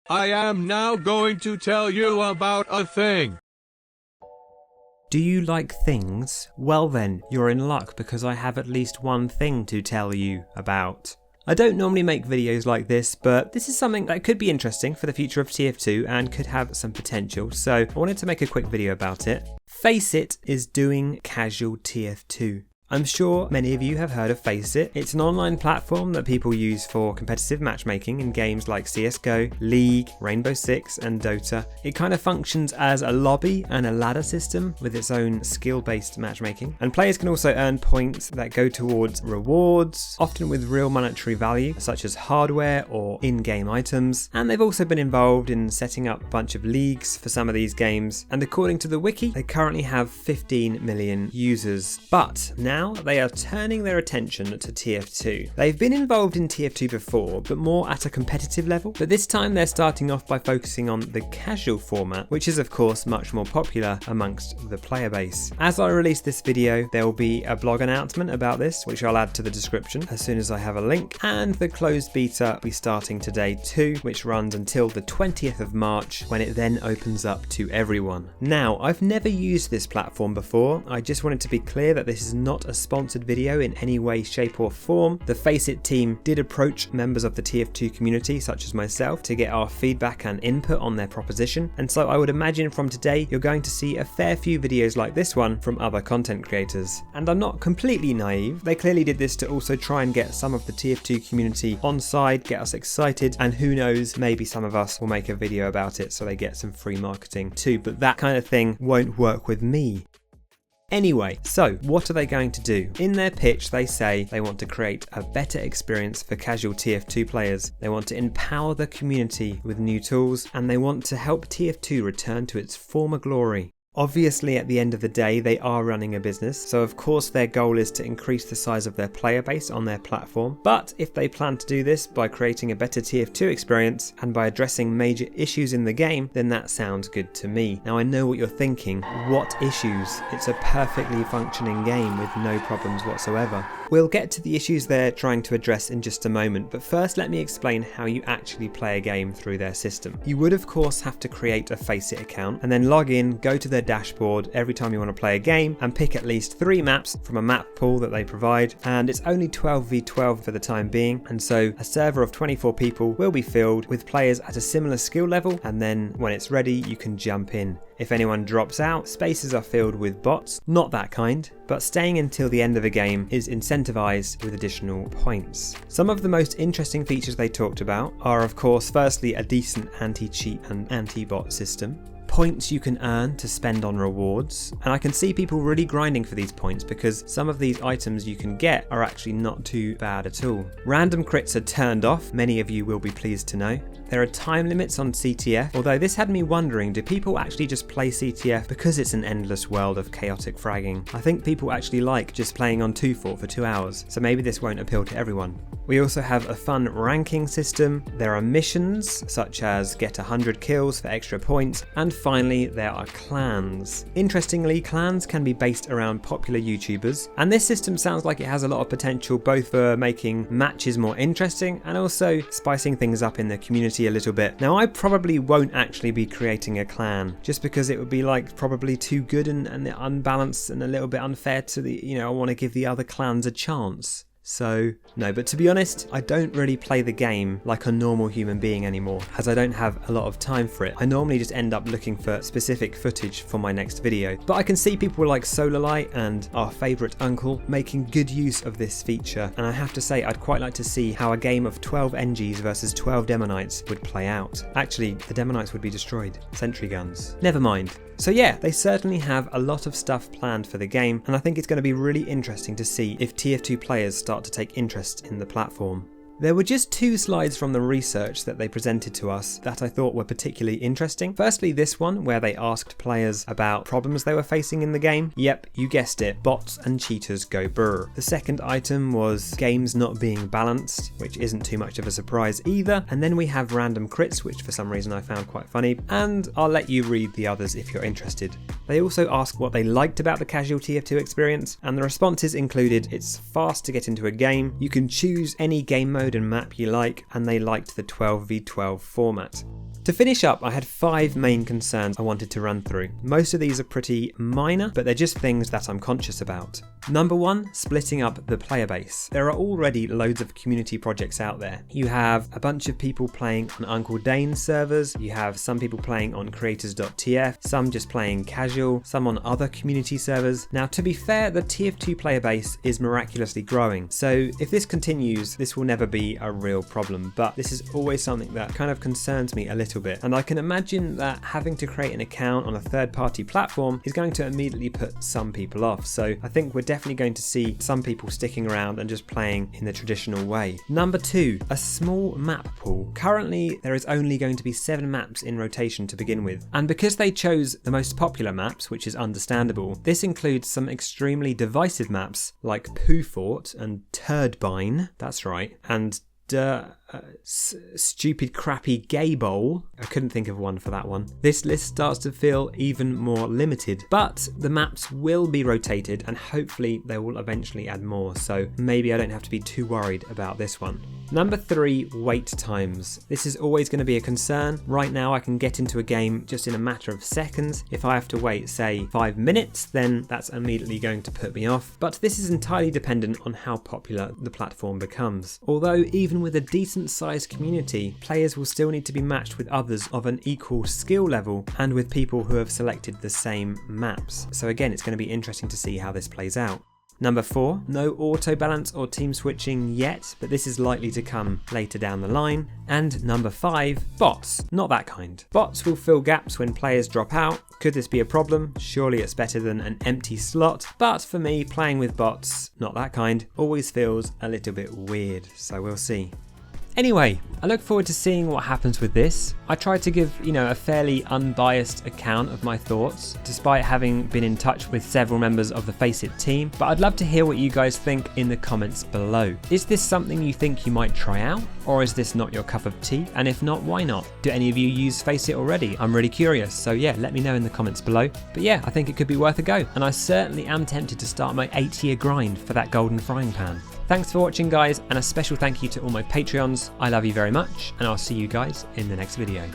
I am now going to tell you about a thing. Do you like things? Well then, you're in luck because I have at least one thing to tell you about. I don't normally make videos like this, but this is something that could be interesting for the future of TF2 and could have some potential, so I wanted to make a quick video about it. Faceit is doing casual TF2. I'm sure many of you have heard of Faceit. It's an online platform that people use for competitive matchmaking in games like CSGO, League, Rainbow Six and Dota. It kind of functions as a lobby and a ladder system with its own skill-based matchmaking. And players can also earn points that go towards rewards, often with real monetary value, such as hardware or in-game items. And they've also been involved in setting up a bunch of leagues for some of these games. And according to the wiki, they currently have 15 million users. But now they are turning their attention to TF2. They've been involved in TF2 before, but more at a competitive level. But this time they're starting off by focusing on the casual format, which is of course much more popular amongst the player base. As I release this video, there will be a blog announcement about this, which I'll add to the description as soon as I have a link. And the closed beta will be starting today too, which runs until the 20th of March, when it then opens up to everyone. Now, I've never used this platform before. I just wanted to be clear that this is not a sponsored video in any way, shape or form. The Faceit team did approach members of the TF2 community such as myself to get our feedback and input on their proposition, and so I would imagine from today you're going to see a fair few videos like this one from other content creators. And I'm not completely naive, they clearly did this to also try and get some of the TF2 community on side, get us excited, and who knows, maybe some of us will make a video about it so they get some free marketing too, but that kind of thing won't work with me. Anyway, so what are they going to do? In their pitch, they say they want to create a better experience for casual TF2 players. They want to empower the community with new tools, and they want to help TF2 return to its former glory. Obviously, at the end of the day, they are running a business, so of course their goal is to increase the size of their player base on their platform. But if they plan to do this by creating a better TF2 experience and by addressing major issues in the game, then that sounds good to me. Now I know what you're thinking. What issues? It's a perfectly functioning game with no problems whatsoever. We'll get to the issues they're trying to address in just a moment, but first let me explain how you actually play a game through their system. You would of course have to create a Faceit account and then log in, go to their dashboard every time you want to play a game and pick at least 3 maps from a map pool that they provide, and it's only 12v12 for the time being, and so a server of 24 people will be filled with players at a similar skill level, and then when it's ready you can jump in. If anyone drops out, spaces are filled with bots, not that kind, but staying until the end of a game is incentivized with additional points. Some of the most interesting features they talked about are of course firstly a decent anti-cheat and anti-bot system, points you can earn to spend on rewards, and I can see people really grinding for these points because some of these items you can get are actually not too bad at all. Random crits are turned off, many of you will be pleased to know. There are time limits on CTF, although this had me wondering, do people actually just play CTF because it's an endless world of chaotic fragging? I think people actually like just playing on 2-4 for 2 hours, so maybe this won't appeal to everyone. We also have a fun ranking system, there are missions such as get 100 kills for extra points, and finally there are clans. Interestingly, clans can be based around popular YouTubers, and this system sounds like it has a lot of potential both for making matches more interesting and also spicing things up in the community a little bit. Now I probably won't actually be creating a clan just because it would be like probably too good and unbalanced and a little bit unfair to the, I want to give the other clans a chance. So no, but to be honest, I don't really play the game like a normal human being anymore, as I don't have a lot of time for it. I normally just end up looking for specific footage for my next video. But I can see people like Solarlight and our favourite uncle making good use of this feature, and I have to say I'd quite like to see how a game of 12 NGs versus 12 Demonites would play out. Actually, the Demonites would be destroyed. Sentry guns. Never mind. So yeah, they certainly have a lot of stuff planned for the game, and I think it's going to be really interesting to see if TF2 players start to take interest in the platform. There were just 2 slides from the research that they presented to us that I thought were particularly interesting. Firstly, this one where they asked players about problems they were facing in the game. Yep, you guessed it, bots and cheaters go brr. The second item was games not being balanced, which isn't too much of a surprise either. And then we have random crits, which for some reason I found quite funny, and I'll let you read the others if you're interested. They also asked what they liked about the casual TF2 experience, and the responses included it's fast to get into a game, you can choose any game mode and map you like, and they liked the 12v12 format. To finish up, I had 5 main concerns I wanted to run through. Most of these are pretty minor, but they're just things that I'm conscious about. Number 1, splitting up the player base. There are already loads of community projects out there. You have a bunch of people playing on Uncle Dane's servers, you have some people playing on creators.tf, some just playing casual, some on other community servers. Now, to be fair, the TF2 player base is miraculously growing, so if this continues, this will never be a real problem, but this is always something that kind of concerns me a little bit, and I can imagine that having to create an account on a third-party platform is going to immediately put some people off, so I think we're definitely going to see some people sticking around and just playing in the traditional way. Number 2, a small map pool. Currently, there is only going to be 7 maps in rotation to begin with, and because they chose the most popular maps, which is understandable, this includes some extremely divisive maps like Poo Fort and Turdbine, that's right, and stupid crappy gay bowl. I couldn't think of one for that one. This list starts to feel even more limited, but the maps will be rotated and hopefully they will eventually add more, so maybe I don't have to be too worried about this one. Number 3, wait times. This is always going to be a concern. Right now I can get into a game just in a matter of seconds. If I have to wait, say, 5 minutes, then that's immediately going to put me off, but this is entirely dependent on how popular the platform becomes. Although even with a decent sized community, players will still need to be matched with others of an equal skill level and with people who have selected the same maps. So again, it's going to be interesting to see how this plays out. Number 4, no auto balance or team switching yet, but this is likely to come later down the line. And number 5, bots. Not that kind. Bots will fill gaps when players drop out. Could this be a problem? Surely it's better than an empty slot, but for me, playing with bots, not that kind, always feels a little bit weird, so we'll see. Anyway, I look forward to seeing what happens with this. I tried to give, a fairly unbiased account of my thoughts, despite having been in touch with several members of the Faceit team, but I'd love to hear what you guys think in the comments below. Is this something you think you might try out, or is this not your cup of tea? And if not, why not? Do any of you use Faceit already? I'm really curious, so yeah, let me know in the comments below. But yeah, I think it could be worth a go, and I certainly am tempted to start my 8-year grind for that golden frying pan. Thanks for watching, guys, and a special thank you to all my Patreons. I love you very much, and I'll see you guys in the next video.